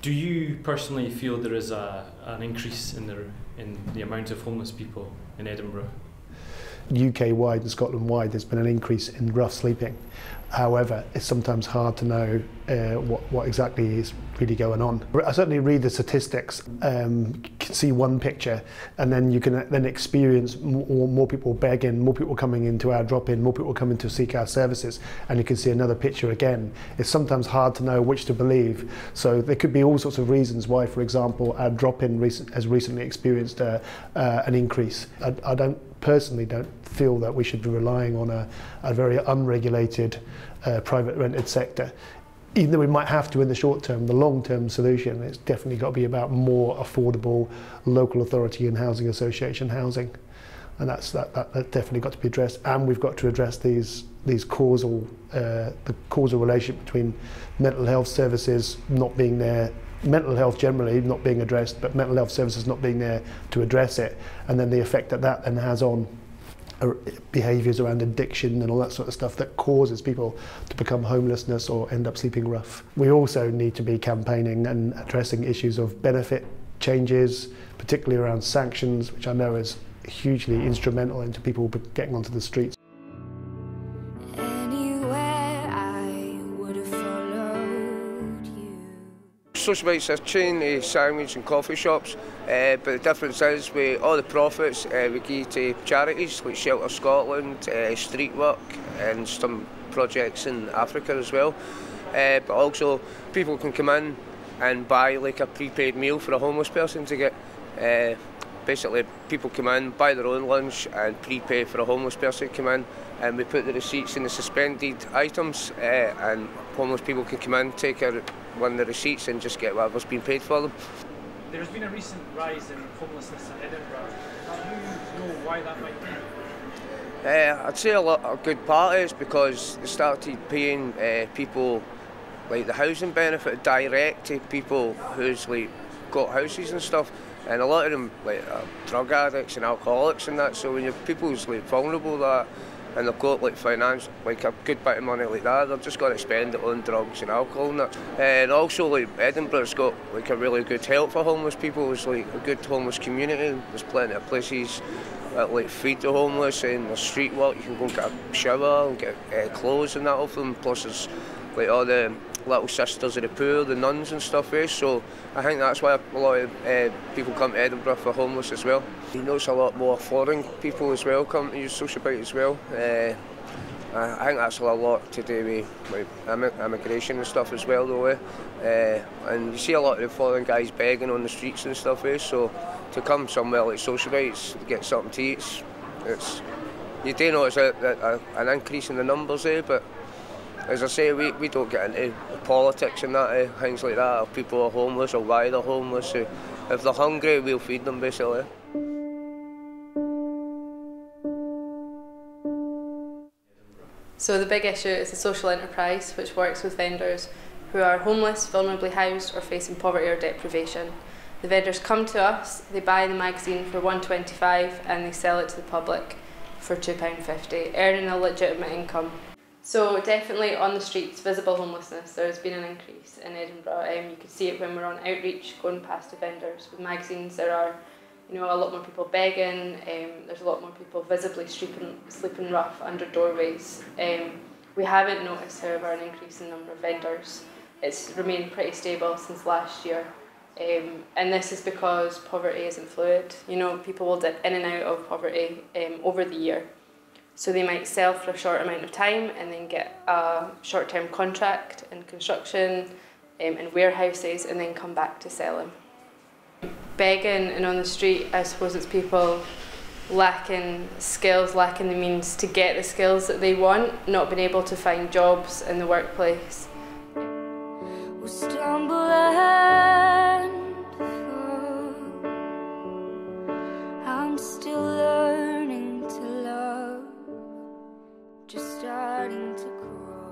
Do you personally feel there is an increase in the amount of homeless people in Edinburgh? UK-wide and Scotland-wide, there's been an increase in rough sleeping. However, it's sometimes hard to know what exactly is really going on. I certainly read the statistics, can see one picture, and then you can then experience more people begging, more people coming into our drop-in, more people coming to seek our services, and you can see another picture again. It's sometimes hard to know which to believe. So there could be all sorts of reasons why, for example, our drop-in has recently experienced an increase. I personally don't feel that we should be relying on a very unregulated private rented sector. Even though we might have to in the short term, the long-term solution it's definitely got to be about more affordable local authority and housing association housing, and that definitely got to be addressed. And we've got to address the causal relationship between mental health services not being there, mental health generally not being addressed, but mental health services not being there to address it, and then the effect that then has on behaviours around addiction and all that sort of stuff that causes people to become homelessness or end up sleeping rough. We also need to be campaigning and addressing issues of benefit changes, particularly around sanctions, which I know is hugely instrumental into people getting onto the streets. Social Bites is a chain of sandwich and coffee shops, but the difference is with all the profits we give to charities like Shelter Scotland, street work and some projects in Africa as well. But also people can come in and buy like a prepaid meal for a homeless person to get. Basically people come in, buy their own lunch and prepay for a homeless person to come in, and we put the receipts in the suspended items and homeless people can come in, take one of the receipts and just get whatever's been paid for them. There's been a recent rise in homelessness in Edinburgh. Do you know why that might be? I'd say a good part is because they started paying people like the housing benefit direct to people who's like got houses and stuff, and a lot of them like drug addicts and alcoholics and that. So when you've people who's like vulnerable that and they've got like finance, like a good bit of money like that, they're just going to spend it on drugs and alcohol and that. And also like Edinburgh's got like a really good help for homeless people. It's like a good homeless community. There's plenty of places that like feed the homeless and there's street work. You can go and get a shower and get clothes and that off them. Plus there's like all the little sisters of the poor, the nuns and stuff. So I think that's why a lot of people come to Edinburgh for homeless as well. You notice a lot more foreign people as well come to use Social Bite as well. I think that's a lot to do with immigration and stuff as well though. And you see a lot of the foreign guys begging on the streets and stuff. So to come somewhere like Social Bites to get something to eat, you do notice an increase in the numbers but as I say, we don't get into politics and that, things like that, if people are homeless or why they're homeless. If they're hungry, we'll feed them basically. So the big issue is the social enterprise, which works with vendors who are homeless, vulnerably housed or facing poverty or deprivation. The vendors come to us, they buy the magazine for £1.25 and they sell it to the public for £2.50, earning a legitimate income. So definitely on the streets, visible homelessness, there's been an increase in Edinburgh. You can see it when we're on outreach, going past the vendors with magazines. There are, a lot more people begging. There's a lot more people visibly sleeping rough under doorways. We haven't noticed, however, an increase in the number of vendors. It's remained pretty stable since last year. And this is because poverty isn't fluid. People will dip in and out of poverty over the year. So they might sell for a short amount of time and then get a short-term contract in construction and warehouses and then come back to selling. Begging and on the street, I suppose it's people lacking skills, lacking the means to get the skills that they want, not being able to find jobs in the workplace. We'll stumble and fall. I'm still learning to love, just starting to crawl.